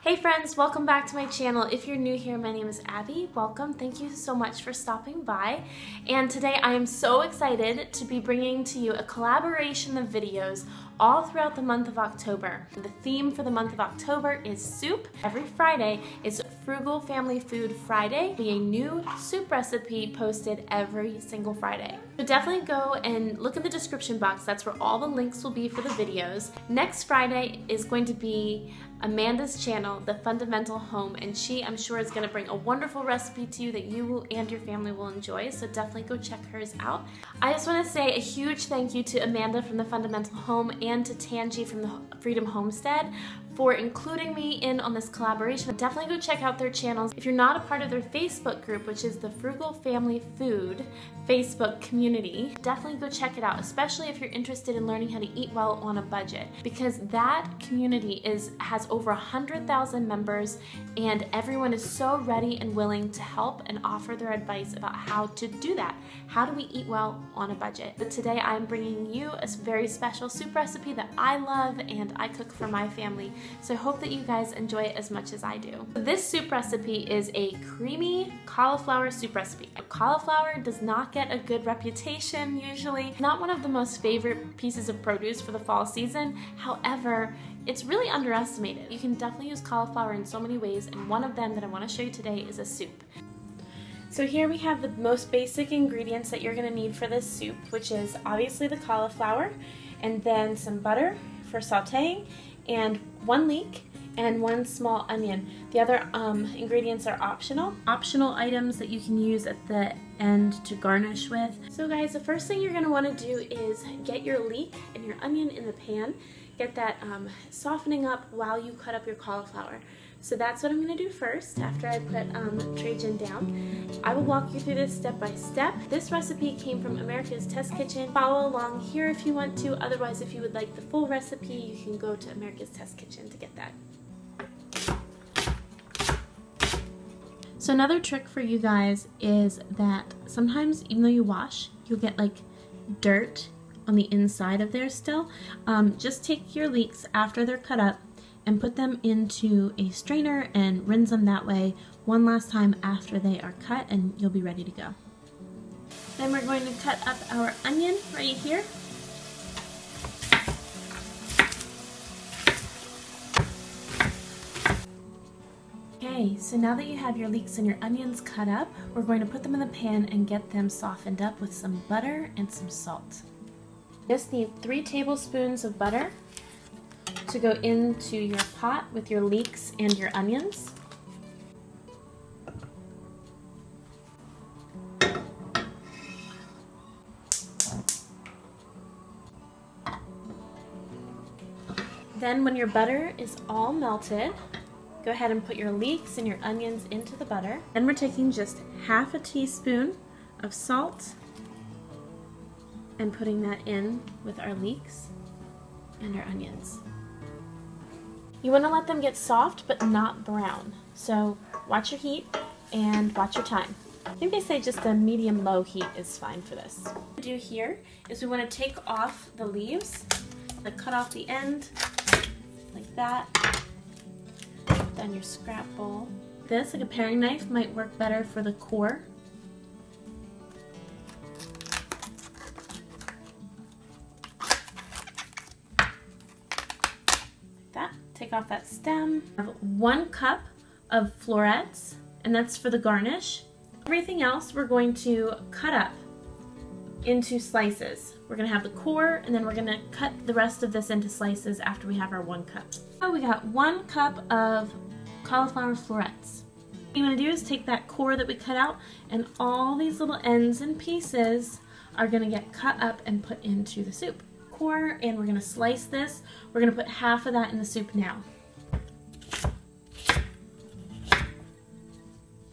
Hey friends, welcome back to my channel. If you're new here, my name is Abby. Welcome. Thank you so much for stopping by. And today I am so excited to be bringing to you a collaboration of videos all throughout the month of October. The theme for the month of October is soup. Every Friday is Frugal Family Food Friday. Be a new soup recipe posted every single Friday. So definitely go and look in the description box. That's where all the links will be for the videos. Next Friday is going to be Amanda's channel, The Fundamental Home, and she, I'm sure, is going to bring a wonderful recipe to you that you and your family will enjoy, so definitely go check hers out. I just want to say a huge thank you to Amanda from The Fundamental Home and to Tangi from the Freedom Homestead for including me in on this collaboration. Definitely go check out their channels. If you're not a part of their Facebook group, which is the Frugal Family Food Facebook community, definitely go check it out, especially if you're interested in learning how to eat well on a budget, because that community has over 100,000 members and everyone is so ready and willing to help and offer their advice about how to do that. How do we eat well on a budget? But today I'm bringing you a very special soup recipe that I love and I cook for my family. So I hope that you guys enjoy it as much as I do. This soup recipe is a creamy cauliflower soup recipe. Cauliflower does not get a good reputation usually. Not one of the most favorite pieces of produce for the fall season. However, it's really underestimated. You can definitely use cauliflower in so many ways, and one of them that I want to show you today is a soup. So here we have the most basic ingredients that you're going to need for this soup, which is obviously the cauliflower, and then some butter for sauteing, and 1 leek, and 1 small onion. The other ingredients are optional. Optional items that you can use at the end to garnish with. So guys, the first thing you're going to want to do is get your leek and your onion in the pan. Get that softening up while you cut up your cauliflower. So that's what I'm going to do first after I put Trajan down. I will walk you through this step by step. This recipe came from America's Test Kitchen. Follow along here if you want to. Otherwise, if you would like the full recipe, you can go to America's Test Kitchen to get that. So another trick for you guys is that sometimes even though you wash, you'll get like dirt on the inside of there still. Just take your leeks after they're cut up and put them into a strainer and rinse them that way one last time after they are cut, and you'll be ready to go. Then we're going to cut up our onion right here. Okay, so now that you have your leeks and your onions cut up, we're going to put them in the pan and get them softened up with some butter and some salt. Just need 3 tablespoons of butter to go into your pot with your leeks and your onions. Then when your butter is all melted, go ahead and put your leeks and your onions into the butter. Then we're taking just half a teaspoon of salt and putting that in with our leeks and our onions. You want to let them get soft but not brown. So watch your heat and watch your time. I think they say just a medium-low heat is fine for this. What we do here is we want to take off the leaves, like cut off the end like that. Put that in your scrap bowl. This, like a paring knife, might work better for the core. Take off that stem. I have 1 cup of florets, and that's for the garnish. Everything else we're going to cut up into slices. We're going to have the core, and then we're going to cut the rest of this into slices after we have our 1 cup. So we got 1 cup of cauliflower florets. What you're going to do is take that core that we cut out, and all these little ends and pieces are going to get cut up and put into the soup. Core, and we're going to slice this. We're going to put half of that in the soup now.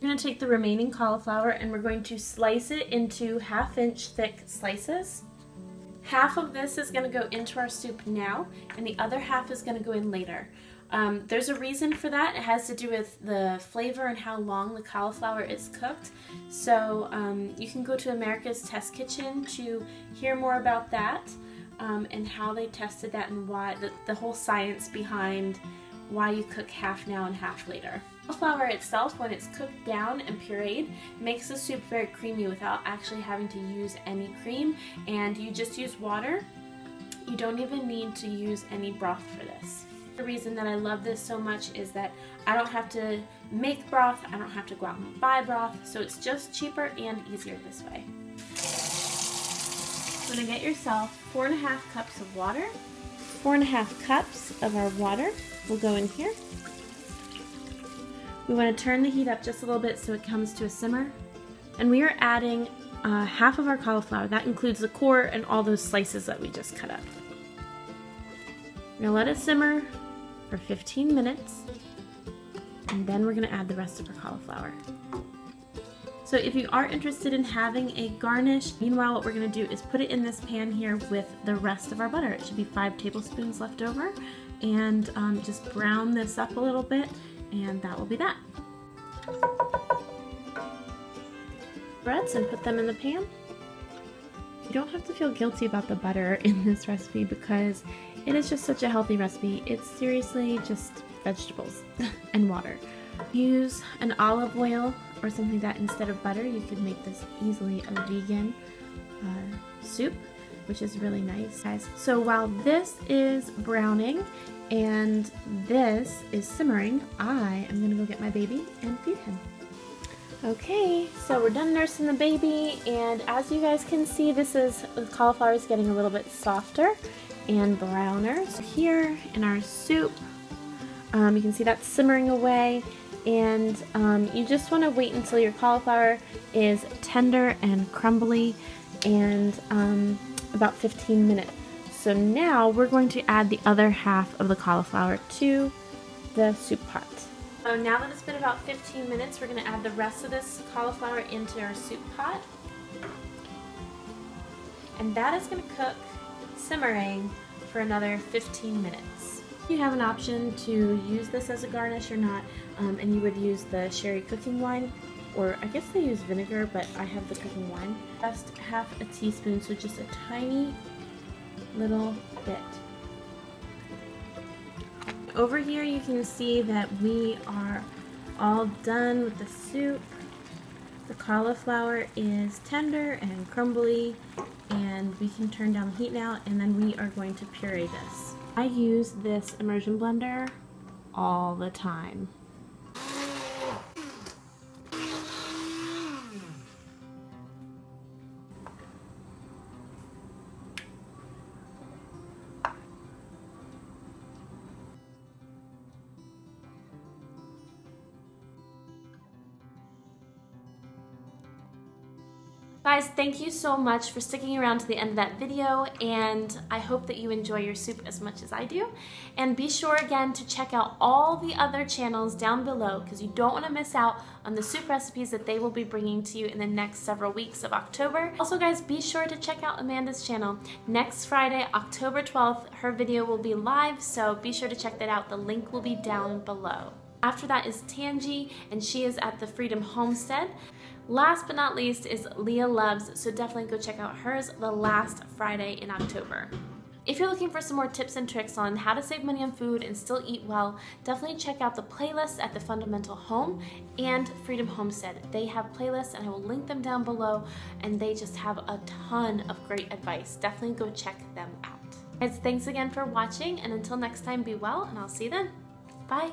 We're going to take the remaining cauliflower and we're going to slice it into 1/2 inch thick slices. Half of this is going to go into our soup now, and the other half is going to go in later. There's a reason for that. It has to do with the flavor and how long the cauliflower is cooked. So you can go to America's Test Kitchen to hear more about that. And how they tested that and why, the whole science behind why you cook half now and half later. Cauliflower itself, when it's cooked down and pureed, makes the soup very creamy without actually having to use any cream, and you just use water. You don't even need to use any broth for this. The reason that I love this so much is that I don't have to make broth, I don't have to go out and buy broth, so it's just cheaper and easier this way. You're going to get yourself 4.5 cups of water. 4.5 cups of our water will go in here. We want to turn the heat up just a little bit so it comes to a simmer. And we are adding half of our cauliflower. That includes the core and all those slices that we just cut up. We're going to let it simmer for 15 minutes, and then we're going to add the rest of our cauliflower. So if you are interested in having a garnish, meanwhile what we're going to do is put it in this pan here with the rest of our butter. It should be 5 tablespoons left over, and just brown this up a little bit, and that will be that. Breads and put them in the pan. You don't have to feel guilty about the butter in this recipe because it is just such a healthy recipe. It's seriously just vegetables and water. Use an olive oil or something like that instead of butter. You could make this easily a vegan soup, which is really nice, guys. So while this is browning and this is simmering, I am gonna go get my baby and feed him. Okay, so we're done nursing the baby, and as you guys can see, the cauliflower is getting a little bit softer and browner. So here in our soup, you can see that's simmering away, and you just want to wait until your cauliflower is tender and crumbly, and about 15 minutes. So now we're going to add the other half of the cauliflower to the soup pot. So now that it's been about 15 minutes, we're going to add the rest of this cauliflower into our soup pot. And that is going to cook simmering for another 15 minutes. You have an option to use this as a garnish or not, and you would use the sherry cooking wine, or I guess they use vinegar, but I have the cooking wine. Just half a teaspoon, so just a tiny little bit. Over here you can see that we are all done with the soup. The cauliflower is tender and crumbly, and we can turn down the heat now, and then we are going to puree this. I use this immersion blender all the time. Guys, thank you so much for sticking around to the end of that video, and I hope that you enjoy your soup as much as I do. And be sure again to check out all the other channels down below, because you don't want to miss out on the soup recipes that they will be bringing to you in the next several weeks of October. Also guys, be sure to check out Amanda's channel. Next Friday, October 12th, her video will be live, so be sure to check that out. The link will be down below. After that is Tangi, and she is at the Freedom Homestead. Last but not least is Leah Loves, so definitely go check out hers the last Friday in October. If you're looking for some more tips and tricks on how to save money on food and still eat well, definitely check out the playlists at the Fundamental Home and Freedom Homestead. They have playlists, and I will link them down below, and they just have a ton of great advice. Definitely go check them out. Guys, thanks again for watching, and until next time, be well, and I'll see you then. Bye!